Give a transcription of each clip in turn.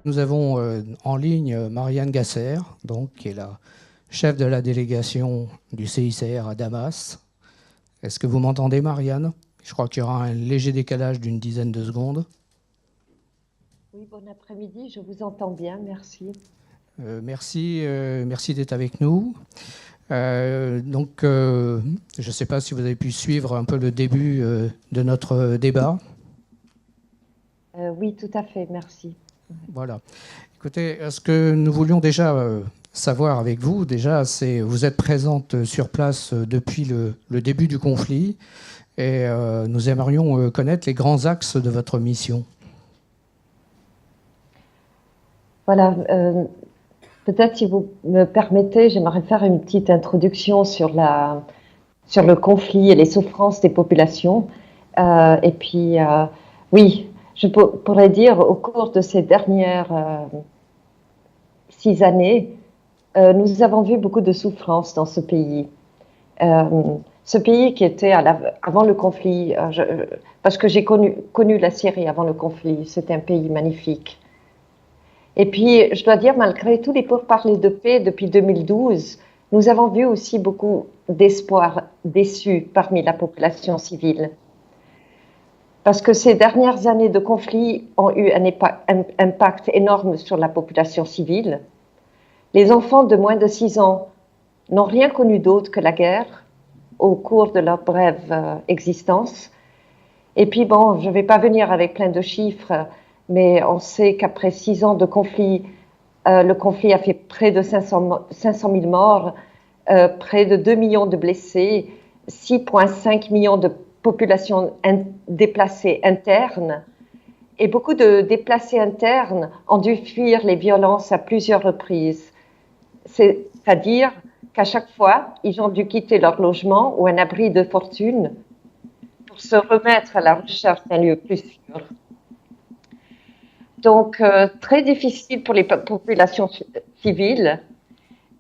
Nous avons en ligne Marianne Gasser, donc, qui est la chef de la délégation du CICR à Damas. Est-ce que vous m'entendez, Marianne? Je crois qu'il y aura un léger décalage d'une dizaine de secondes. Oui, bon après-midi, je vous entends bien, merci. Merci d'être avec nous. Je ne sais pas si vous avez pu suivre un peu le début de notre débat. Oui, tout à fait, merci. Voilà. Écoutez, ce que nous voulions déjà savoir avec vous, déjà, c'est vous êtes présente sur place depuis le début du conflit et nous aimerions connaître les grands axes de votre mission. Voilà, peut-être si vous me permettez, j'aimerais faire une petite introduction sur le conflit et les souffrances des populations. Et puis, oui, je pourrais dire au cours de ces dernières 6 années, nous avons vu beaucoup de souffrances dans ce pays. Ce pays qui était avant le conflit, parce que j'ai connu la Syrie avant le conflit, c'était un pays magnifique. Et puis, je dois dire, malgré tous les pourparlers de paix depuis 2012, nous avons vu aussi beaucoup d'espoir déçus parmi la population civile. Parce que ces dernières années de conflit ont eu un impact énorme sur la population civile. Les enfants de moins de 6 ans n'ont rien connu d'autre que la guerre au cours de leur brève existence. Et puis bon, je ne vais pas venir avec plein de chiffres, mais on sait qu'après 6 ans de conflit, le conflit a fait près de 500 000 morts, près de 2 millions de blessés, 6,5 millions de populations déplacées internes. Et beaucoup de déplacés internes ont dû fuir les violences à plusieurs reprises. C'est-à-dire qu'à chaque fois, ils ont dû quitter leur logement ou un abri de fortune pour se remettre à la recherche d'un lieu plus sûr. Donc, très difficile pour les populations civiles.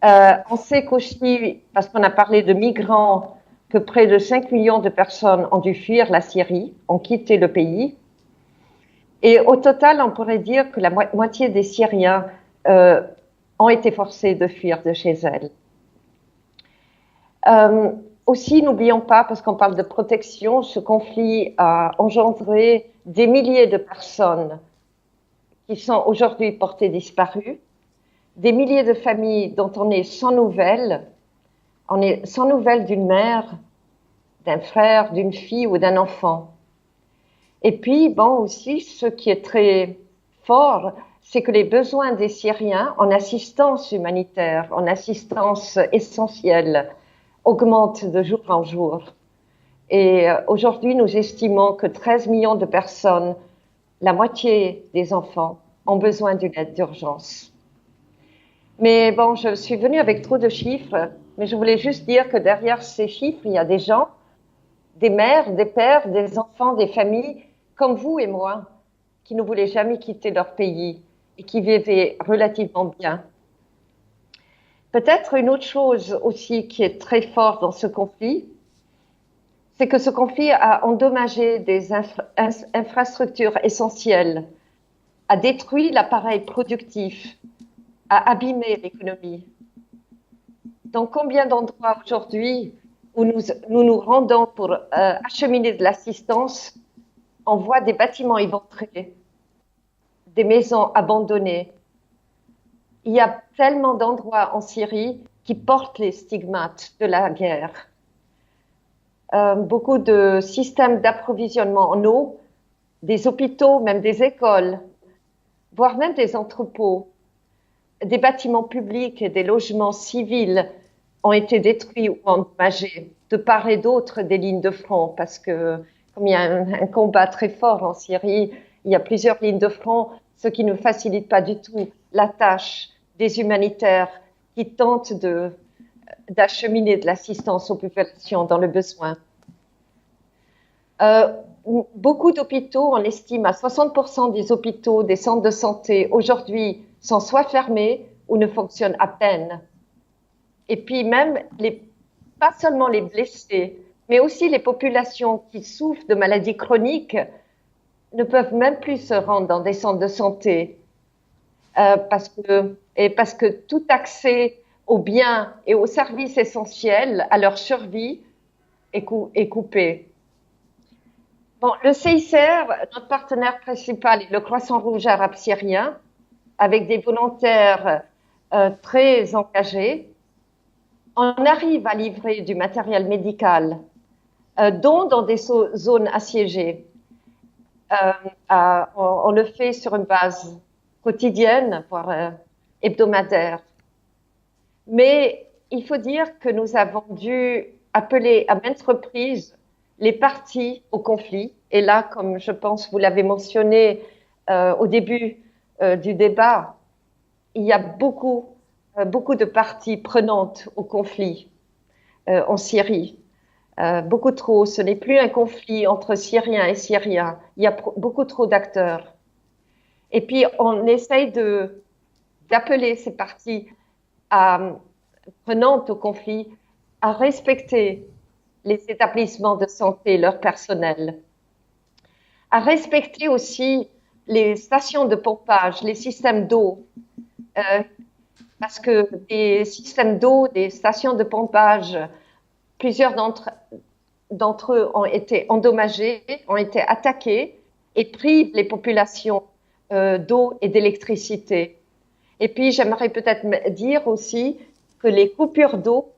On sait qu'aussi, parce qu'on a parlé de migrants, que près de 5 millions de personnes ont dû fuir la Syrie, ont quitté le pays. Et au total, on pourrait dire que la moitié des Syriens ont été forcés de fuir de chez elles. Aussi, n'oublions pas, parce qu'on parle de protection, ce conflit a engendré des milliers de personnes qui sont aujourd'hui portées disparues, des milliers de familles dont on est sans nouvelles. On est sans nouvelles d'une mère, d'un frère, d'une fille ou d'un enfant. Et puis, bon, aussi, ce qui est très fort, c'est que les besoins des Syriens en assistance humanitaire, en assistance essentielle, augmentent de jour en jour. Et aujourd'hui, nous estimons que 13 millions de personnes, la moitié des enfants, ont besoin d'une aide d'urgence. Mais bon, je suis venue avec trop de chiffres, mais je voulais juste dire que derrière ces chiffres, il y a des gens, des mères, des pères, des enfants, des familles, comme vous et moi, qui ne voulaient jamais quitter leur pays et qui vivaient relativement bien. Peut-être une autre chose aussi qui est très forte dans ce conflit, c'est que ce conflit a endommagé des infrastructures essentielles, a détruit l'appareil productif, a abîmé l'économie. Dans combien d'endroits aujourd'hui où nous rendons pour acheminer de l'assistance, on voit des bâtiments éventrés, des maisons abandonnées. Il y a tellement d'endroits en Syrie qui portent les stigmates de la guerre. Beaucoup de systèmes d'approvisionnement en eau, des hôpitaux, même des écoles, voire même des entrepôts, des bâtiments publics et des logements civils ont été détruits ou endommagés de part et d'autre des lignes de front, parce que comme il y a un combat très fort en Syrie, il y a plusieurs lignes de front, ce qui ne facilite pas du tout la tâche des humanitaires qui tentent d'acheminer de l'assistance aux populations dans le besoin. Beaucoup d'hôpitaux, on estime à 60% des hôpitaux, des centres de santé aujourd'hui sont soit fermés ou ne fonctionnent à peine. Et puis même, pas seulement les blessés, mais aussi les populations qui souffrent de maladies chroniques ne peuvent même plus se rendre dans des centres de santé parce que tout accès aux biens et aux services essentiels à leur survie est coupé. Bon, le CICR, notre partenaire principal, est le Croissant Rouge arabe syrien, avec des volontaires très engagés. On arrive à livrer du matériel médical, dont dans des zones assiégées. On le fait sur une base quotidienne, voire hebdomadaire. Mais il faut dire que nous avons dû appeler à maintes reprises les parties au conflit. Et là, comme je pense vous l'avez mentionné au début du débat, il y a beaucoup de parties prenantes au conflit en Syrie. Beaucoup trop. Ce n'est plus un conflit entre Syriens et Syriens. Il y a beaucoup trop d'acteurs. Et puis, on essaye d'appeler ces parties prenantes au conflit à respecter les établissements de santé, leur personnel, à respecter aussi les stations de pompage, les systèmes d'eau, parce que des systèmes d'eau, des stations de pompage, plusieurs d'entre eux ont été endommagés, ont été attaqués et privent les populations d'eau et d'électricité. Et puis, j'aimerais peut-être dire aussi que les coupures d'eau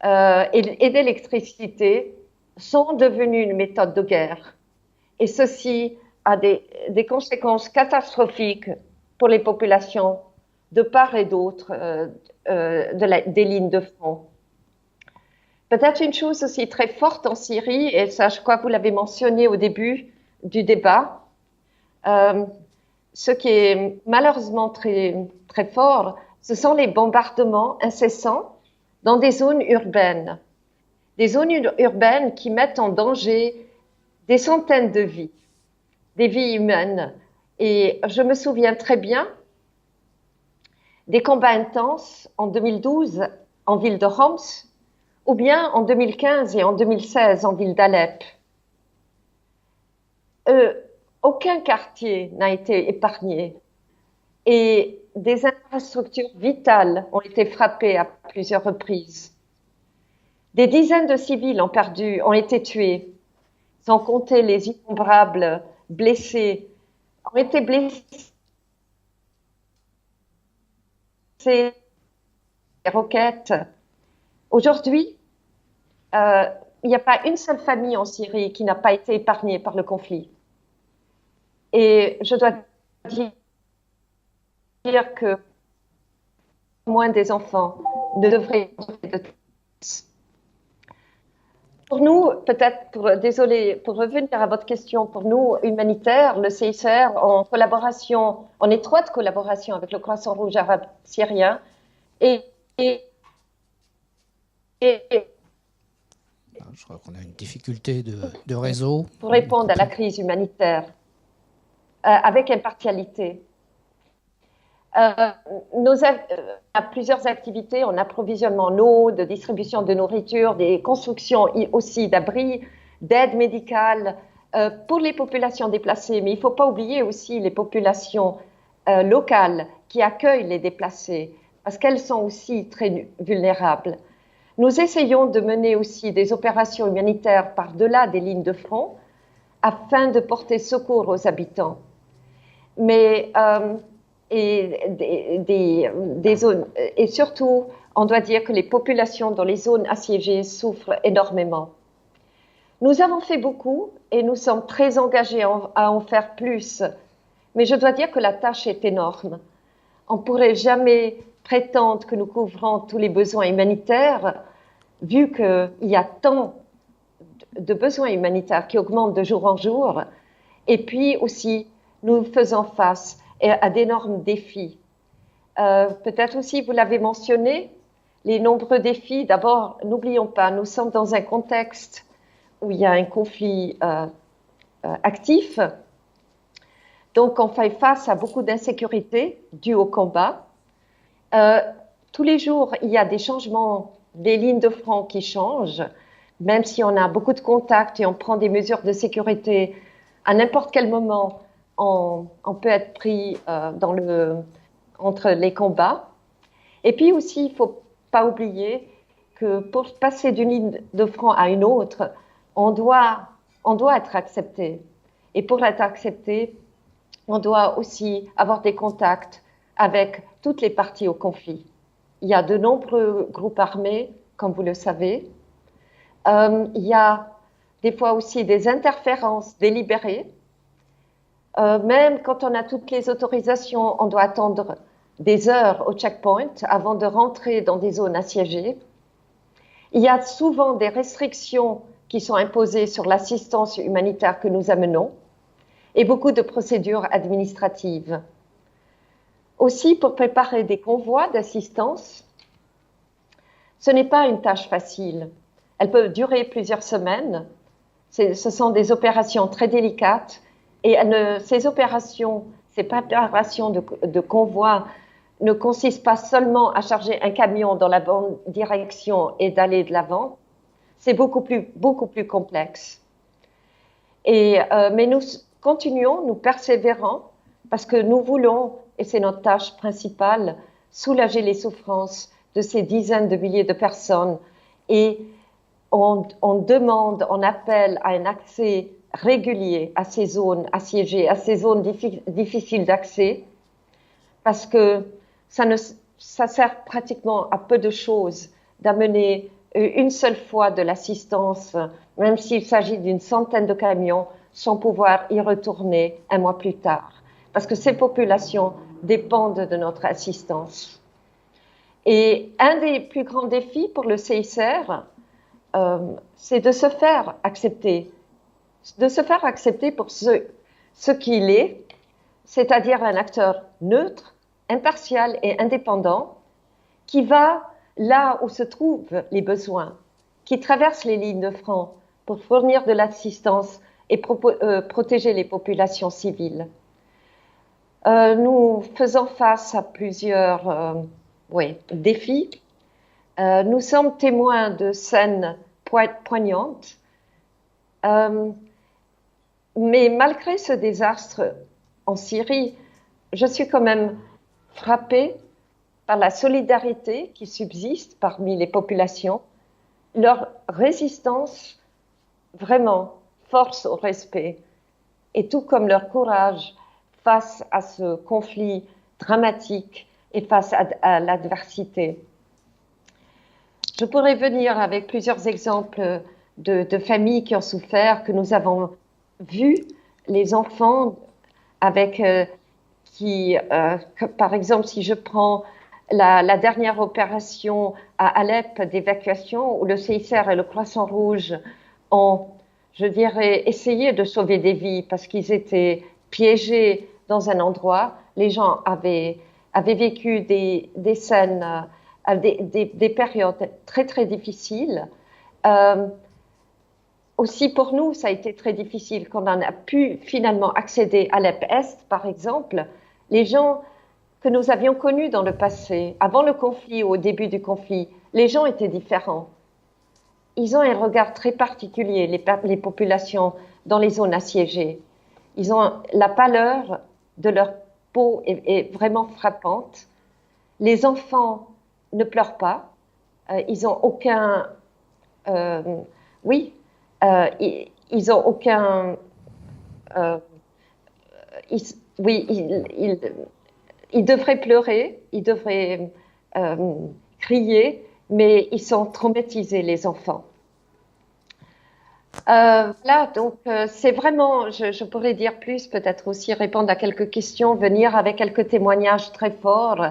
et d'électricité sont devenues une méthode de guerre. Et ceci a des conséquences catastrophiques pour les populations de part et d'autre des lignes de front. Peut-être une chose aussi très forte en Syrie, et ça je crois que vous l'avez mentionné au début du débat, ce qui est malheureusement très, très fort, ce sont les bombardements incessants dans des zones urbaines. Des zones urbaines qui mettent en danger des centaines de vies, des vies humaines. Et je me souviens très bien des combats intenses en 2012 en ville de Homs, ou bien en 2015 et en 2016 en ville d'Alep. Aucun quartier n'a été épargné et des infrastructures vitales ont été frappées à plusieurs reprises. Des dizaines de civils ont été tués, sans compter les innombrables blessés, ont été blessés des roquettes. Aujourd'hui, il n'y a pas une seule famille en Syrie qui n'a pas été épargnée par le conflit. Et je dois dire que moins des enfants ne devraient pour nous, peut-être, pour revenir à votre question, pour nous, humanitaires, le CICR, en étroite collaboration avec le Croissant Rouge arabe syrien, je crois qu'on a une difficulté de réseau. Pour répondre à la crise humanitaire, avec impartialité. On a plusieurs activités en approvisionnement en eau, de distribution de nourriture, des constructions aussi d'abris, d'aide médicale pour les populations déplacées. Mais il ne faut pas oublier aussi les populations locales qui accueillent les déplacés, parce qu'elles sont aussi très vulnérables. Nous essayons de mener aussi des opérations humanitaires par-delà des lignes de front afin de porter secours aux habitants. Mais des zones, et surtout, on doit dire que les populations dans les zones assiégées souffrent énormément. Nous avons fait beaucoup et nous sommes très engagés à en faire plus, mais je dois dire que la tâche est énorme. On ne pourrait jamais prétendre que nous couvrons tous les besoins humanitaires, vu qu'il y a tant de besoins humanitaires qui augmentent de jour en jour, et puis aussi, nous faisons face à d'énormes défis. Peut-être aussi, vous l'avez mentionné, les nombreux défis. D'abord, n'oublions pas, nous sommes dans un contexte où il y a un conflit actif. Donc, on fait face à beaucoup d'insécurité dues au combat. Tous les jours, il y a des changements, des lignes de front qui changent, même si on a beaucoup de contacts et on prend des mesures de sécurité À n'importe quel moment, on peut être pris entre les combats. Et puis aussi, il ne faut pas oublier que pour passer d'une ligne de front à une autre, on doit être accepté. Et pour être accepté, on doit aussi avoir des contacts avec toutes les parties au conflit. Il y a de nombreux groupes armés, comme vous le savez. Il y a des fois aussi des interférences délibérées. Même quand on a toutes les autorisations, on doit attendre des heures au checkpoint avant de rentrer dans des zones assiégées. Il y a souvent des restrictions qui sont imposées sur l'assistance humanitaire que nous amenons et beaucoup de procédures administratives. Aussi, pour préparer des convois d'assistance, ce n'est pas une tâche facile. Elle peut durer plusieurs semaines. Ce sont des opérations très délicates et ces préparations de convois ne consistent pas seulement à charger un camion dans la bonne direction et d'aller de l'avant. C'est beaucoup plus complexe. Mais nous continuons, nous persévérons parce que nous voulons, et c'est notre tâche principale, soulager les souffrances de ces dizaines de milliers de personnes. Et on demande, on appelle à un accès régulier à ces zones assiégées, à ces zones difficiles d'accès, parce que ça sert pratiquement à peu de choses d'amener une seule fois de l'assistance, même s'il s'agit d'une centaine de camions, sans pouvoir y retourner un mois plus tard. Parce que ces populations dépendent de notre assistance. Et un des plus grands défis pour le CICR, c'est de se faire accepter. De se faire accepter pour ce qu'il est, c'est-à-dire un acteur neutre, impartial et indépendant, qui va là où se trouvent les besoins, qui traverse les lignes de front pour fournir de l'assistance et protéger les populations civiles. Nous faisons face à plusieurs défis. Nous sommes témoins de scènes poignantes, mais malgré ce désastre en Syrie, je suis quand même frappée par la solidarité qui subsiste parmi les populations, leur résistance vraiment force au respect, et tout comme leur courage face à ce conflit dramatique et face à l'adversité. Je pourrais venir avec plusieurs exemples de familles qui ont souffert, que nous avons vu, les enfants avec par exemple, si je prends la dernière opération à Alep d'évacuation, où le CICR et le Croissant Rouge ont, je dirais, essayé de sauver des vies parce qu'ils étaient piégés dans un endroit. Les gens avaient vécu des scènes, des périodes très, très difficiles. Aussi pour nous, ça a été très difficile quand on a pu finalement accéder à Alep-Est, par exemple. Les gens que nous avions connus dans le passé, avant le conflit ou au début du conflit, les gens étaient différents. Ils ont un regard très particulier, les populations dans les zones assiégées. Ils ont la pâleur de leur peau est vraiment frappante. Les enfants ne pleurent pas. Ils ont aucun... ils ont aucun... ils devraient pleurer, ils devraient crier, mais ils sont traumatisés, les enfants. Là, donc, c'est vraiment, je pourrais dire plus, peut-être aussi répondre à quelques questions, venir avec quelques témoignages très forts,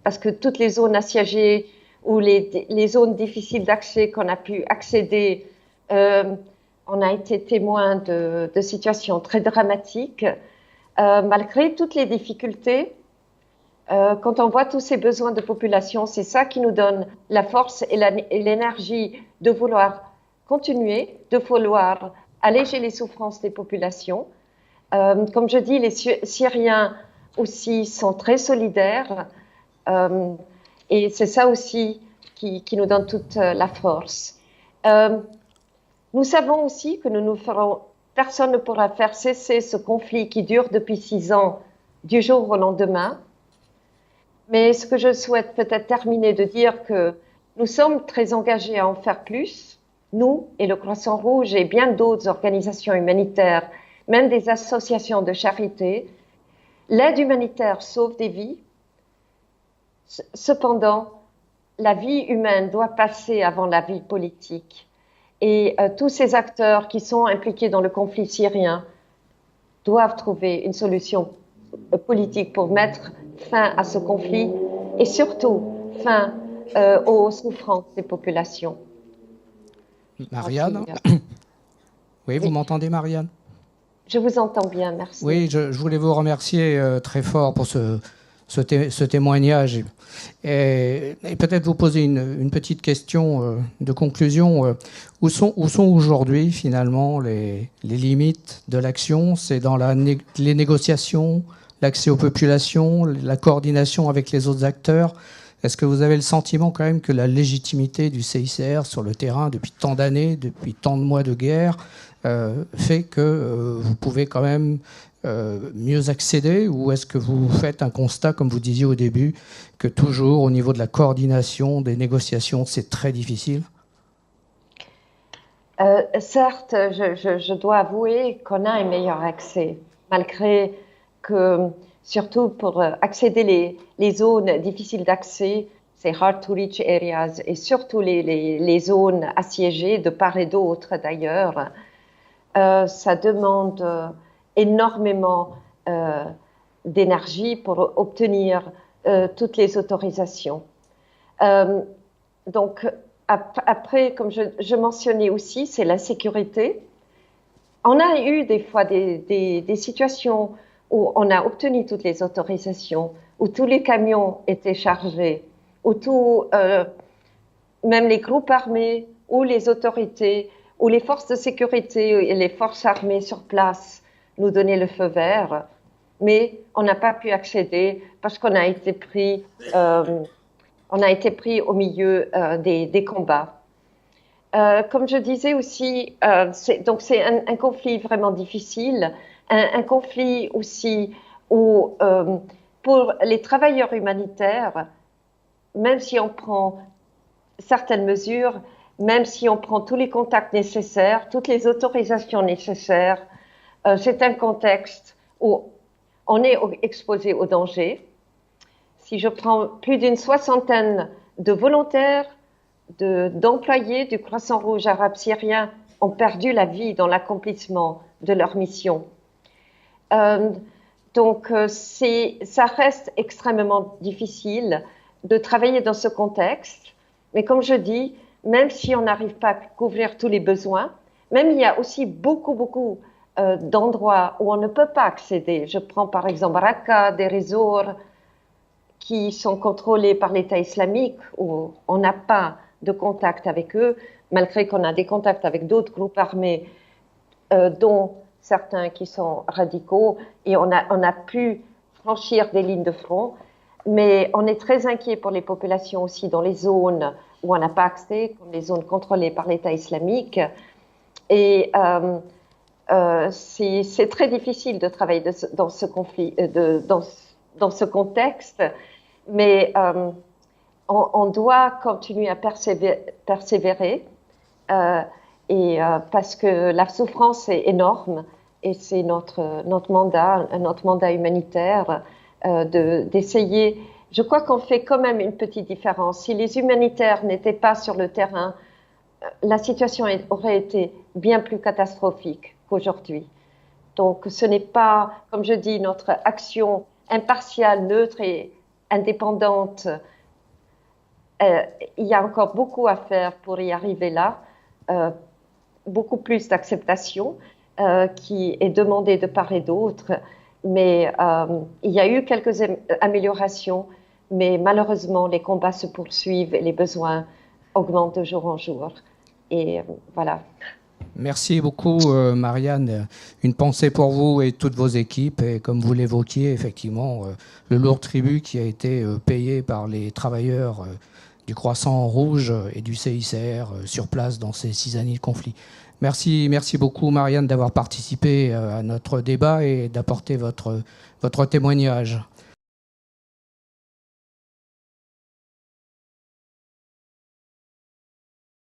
parce que toutes les zones assiégées ou les zones difficiles d'accès qu'on a pu accéder, on a été témoin de situations très dramatiques. Malgré toutes les difficultés, quand on voit tous ces besoins de population, c'est ça qui nous donne la force et l'énergie de vouloir continuer, de vouloir alléger les souffrances des populations. Comme je dis, les Syriens aussi sont très solidaires et c'est ça aussi qui nous donne toute la force. Nous savons aussi que nous nous ferons personne ne pourra faire cesser ce conflit qui dure depuis 6 ans du jour au lendemain. Mais ce que je souhaite peut-être terminer de dire que nous sommes très engagés à en faire plus, nous et le Croissant Rouge et bien d'autres organisations humanitaires, même des associations de charité. L'aide humanitaire sauve des vies. Cependant, la vie humaine doit passer avant la vie politique. Et tous ces acteurs qui sont impliqués dans le conflit syrien doivent trouver une solution politique pour mettre fin à ce conflit et surtout fin aux souffrances des populations. Marianne? Oui, vous m'entendez, Marianne? Je vous entends bien, merci. Oui, je voulais vous remercier très fort pour ce témoignage et peut-être vous poser une petite question de conclusion. Où sont aujourd'hui finalement les limites de l'action? C'est dans les négociations, l'accès aux populations, la coordination avec les autres acteurs? Est-ce que vous avez le sentiment quand même que la légitimité du CICR sur le terrain depuis tant d'années, depuis tant de mois de guerre, fait que vous pouvez quand même mieux accéder, ou est-ce que vous faites un constat, comme vous disiez au début, que toujours au niveau de la coordination, des négociations, c'est très difficile? Certes, je dois avouer qu'on a un meilleur accès, malgré que, surtout pour accéder les zones difficiles d'accès, c'est hard to reach areas, et surtout les zones assiégées de part et d'autre d'ailleurs, ça demande énormément d'énergie pour obtenir toutes les autorisations. Donc, après, comme je mentionnais aussi, c'est l'insécurité. On a eu des fois des situations où on a obtenu toutes les autorisations, où tous les camions étaient chargés, où même les groupes armés ou les autorités ou les forces de sécurité et les forces armées sur place nous donnaient le feu vert, mais on n'a pas pu accéder parce qu'on a été pris au milieu des combats. Comme je disais aussi, c'est un conflit vraiment difficile, un conflit aussi où pour les travailleurs humanitaires, même si on prend certaines mesures, même si on prend tous les contacts nécessaires, toutes les autorisations nécessaires, c'est un contexte où on est exposé au danger. Si je prends plus d'une soixantaine de volontaires, d'employés du Croissant Rouge arabe syrien ont perdu la vie dans l'accomplissement de leur mission. Donc, ça reste extrêmement difficile de travailler dans ce contexte. Mais comme je dis, même si on n'arrive pas à couvrir tous les besoins, même il y a aussi beaucoup d'endroits où on ne peut pas accéder. Je prends par exemple Raqqa, Deir ez-Zor, qui sont contrôlés par l'État islamique, où on n'a pas de contact avec eux, malgré qu'on a des contacts avec d'autres groupes armés, dont certains qui sont radicaux, et on a pu franchir des lignes de front. Mais on est très inquiet pour les populations aussi dans les zones où on n'a pas accès, comme les zones contrôlées par l'État islamique. Et c'est très difficile de travailler dans ce conflit, dans ce contexte, mais on doit continuer à persévérer parce que la souffrance est énorme et c'est notre mandat humanitaire d'essayer. Je crois qu'on fait quand même une petite différence. Si les humanitaires n'étaient pas sur le terrain, la situation aurait été bien plus catastrophique qu'aujourd'hui. Donc ce n'est pas, comme je dis, notre action impartiale, neutre et indépendante. Il y a encore beaucoup à faire pour y arriver là. Beaucoup plus d'acceptation qui est demandée de part et d'autre. Mais il y a eu quelques améliorations, mais malheureusement, les combats se poursuivent et les besoins augmentent de jour en jour. Et voilà. Merci beaucoup, Marianne. Une pensée pour vous et toutes vos équipes. Et comme vous l'évoquiez, effectivement, le lourd tribut qui a été payé par les travailleurs du Croissant Rouge et du CICR sur place dans ces 6 années de conflit. Merci beaucoup, Marianne, d'avoir participé à notre débat et d'apporter votre témoignage.